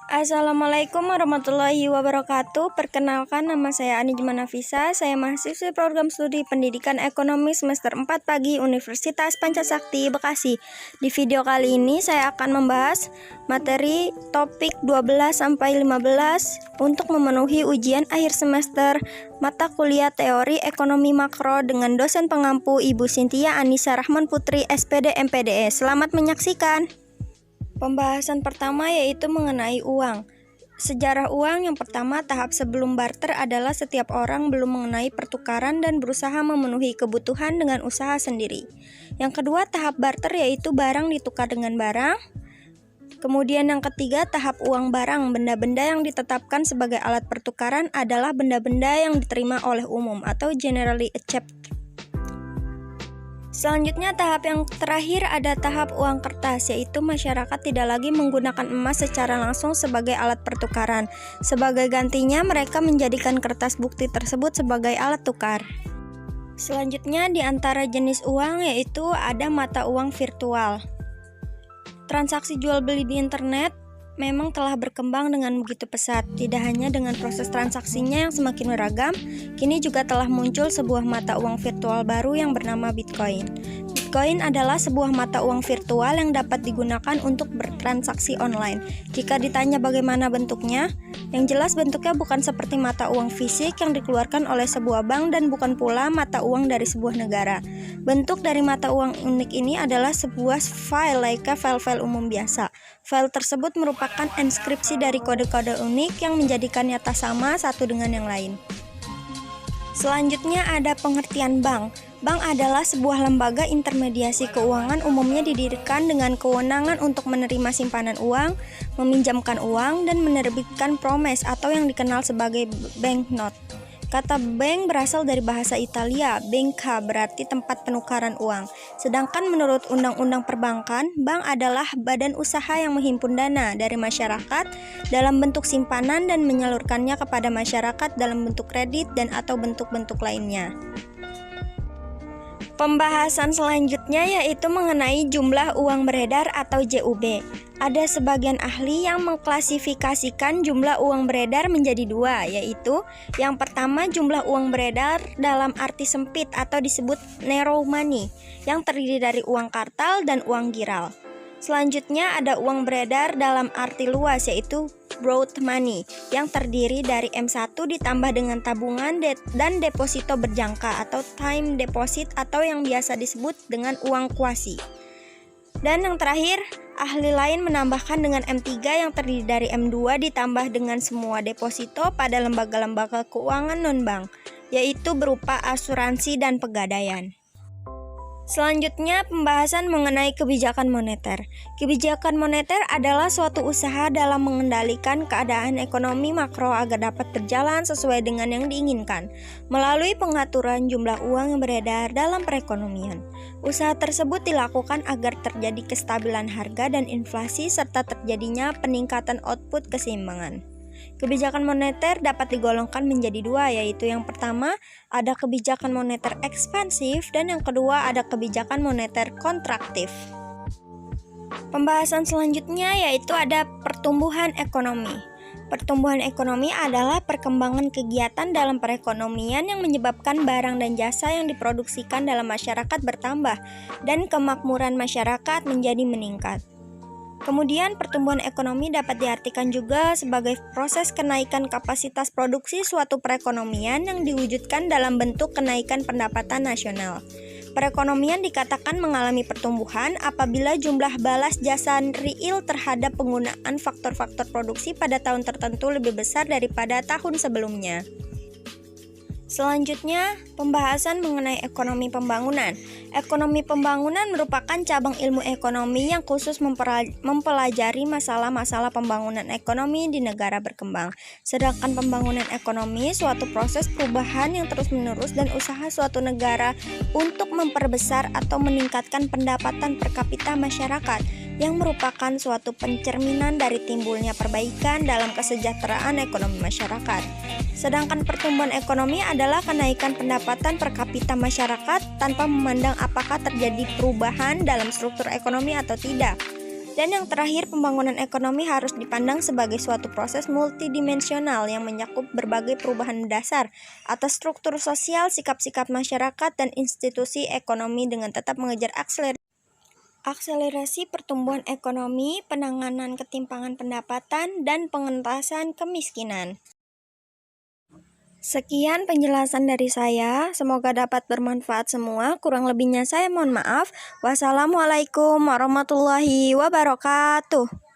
Assalamualaikum warahmatullahi wabarakatuh. Perkenalkan, nama saya Anijma Nafisa. Saya mahasiswi program studi Pendidikan Ekonomi semester 4 Pagi Universitas Pancasakti, Bekasi. Di video kali ini saya akan membahas materi topik 12-15 untuk memenuhi ujian akhir semester mata kuliah teori ekonomi makro dengan dosen pengampu Ibu Cynthia Anissa Rahman Putri, SPD MPDE. Selamat menyaksikan. Pembahasan pertama yaitu mengenai uang. Sejarah uang yang pertama, tahap sebelum barter adalah setiap orang belum mengenai pertukaran dan berusaha memenuhi kebutuhan dengan usaha sendiri. Yang kedua, tahap barter yaitu barang ditukar dengan barang. Kemudian yang ketiga, tahap uang barang. Benda-benda yang ditetapkan sebagai alat pertukaran adalah benda-benda yang diterima oleh umum atau generally accepted. Selanjutnya, tahap yang terakhir ada tahap uang kertas, yaitu masyarakat tidak lagi menggunakan emas secara langsung sebagai alat pertukaran. Sebagai gantinya, mereka menjadikan kertas bukti tersebut sebagai alat tukar. Selanjutnya, di antara jenis uang yaitu ada mata uang virtual. Transaksi jual beli di internet memang telah berkembang dengan begitu pesat. Tidak hanya dengan proses transaksinya yang semakin beragam, kini juga telah muncul sebuah mata uang virtual baru yang bernama Bitcoin. Bitcoin adalah sebuah mata uang virtual yang dapat digunakan untuk bertransaksi online. Jika ditanya bagaimana bentuknya, yang jelas bentuknya bukan seperti mata uang fisik yang dikeluarkan oleh sebuah bank dan bukan pula mata uang dari sebuah negara. Bentuk dari mata uang unik ini adalah sebuah file layaknya file-file umum biasa. File tersebut merupakan enskripsi dari kode-kode unik yang menjadikannya tak sama satu dengan yang lain. Selanjutnya ada pengertian bank. Bank adalah sebuah lembaga intermediasi keuangan, umumnya didirikan dengan kewenangan untuk menerima simpanan uang, meminjamkan uang, dan menerbitkan promes atau yang dikenal sebagai banknote. Kata bank berasal dari bahasa Italia, banca berarti tempat penukaran uang. Sedangkan menurut Undang-Undang Perbankan, bank adalah badan usaha yang menghimpun dana dari masyarakat dalam bentuk simpanan dan menyalurkannya kepada masyarakat dalam bentuk kredit dan atau bentuk-bentuk lainnya. Pembahasan selanjutnya yaitu mengenai jumlah uang beredar atau JUB. Ada sebagian ahli yang mengklasifikasikan jumlah uang beredar menjadi dua, yaitu yang pertama jumlah uang beredar dalam arti sempit atau disebut narrow money, yang terdiri dari uang kartal dan uang giral. Selanjutnya ada uang beredar dalam arti luas yaitu broad money yang terdiri dari M1 ditambah dengan tabungan dan deposito berjangka atau time deposit atau yang biasa disebut dengan uang kuasi. Dan yang terakhir, ahli lain menambahkan dengan M3 yang terdiri dari M2 ditambah dengan semua deposito pada lembaga-lembaga keuangan non-bank, yaitu berupa asuransi dan pegadaian. Selanjutnya, pembahasan mengenai kebijakan moneter. Kebijakan moneter adalah suatu usaha dalam mengendalikan keadaan ekonomi makro agar dapat berjalan sesuai dengan yang diinginkan, melalui pengaturan jumlah uang yang beredar dalam perekonomian. Usaha tersebut dilakukan agar terjadi kestabilan harga dan inflasi serta terjadinya peningkatan output keseimbangan. Kebijakan moneter dapat digolongkan menjadi dua, yaitu yang pertama ada kebijakan moneter ekspansif dan yang kedua ada kebijakan moneter kontraktif. Pembahasan selanjutnya yaitu ada pertumbuhan ekonomi. Pertumbuhan ekonomi adalah perkembangan kegiatan dalam perekonomian yang menyebabkan barang dan jasa yang diproduksikan dalam masyarakat bertambah dan kemakmuran masyarakat menjadi meningkat. Kemudian pertumbuhan ekonomi dapat diartikan juga sebagai proses kenaikan kapasitas produksi suatu perekonomian yang diwujudkan dalam bentuk kenaikan pendapatan nasional. Perekonomian dikatakan mengalami pertumbuhan apabila jumlah balas jasa real terhadap penggunaan faktor-faktor produksi pada tahun tertentu lebih besar daripada tahun sebelumnya. Selanjutnya, pembahasan mengenai ekonomi pembangunan. Ekonomi pembangunan merupakan cabang ilmu ekonomi yang khusus mempelajari masalah-masalah pembangunan ekonomi di negara berkembang. Sedangkan pembangunan ekonomi suatu proses perubahan yang terus-menerus dan usaha suatu negara untuk memperbesar atau meningkatkan pendapatan per kapita masyarakat yang merupakan suatu pencerminan dari timbulnya perbaikan dalam kesejahteraan ekonomi masyarakat. Sedangkan pertumbuhan ekonomi adalah kenaikan pendapatan per kapita masyarakat tanpa memandang apakah terjadi perubahan dalam struktur ekonomi atau tidak. Dan yang terakhir, pembangunan ekonomi harus dipandang sebagai suatu proses multidimensional yang mencakup berbagai perubahan dasar atas struktur sosial, sikap-sikap masyarakat, dan institusi ekonomi dengan tetap mengejar akselerasi pertumbuhan ekonomi, penanganan ketimpangan pendapatan, dan pengentasan kemiskinan. Sekian penjelasan dari saya, semoga dapat bermanfaat semua. Kurang lebihnya saya mohon maaf. Wassalamualaikum warahmatullahi wabarakatuh.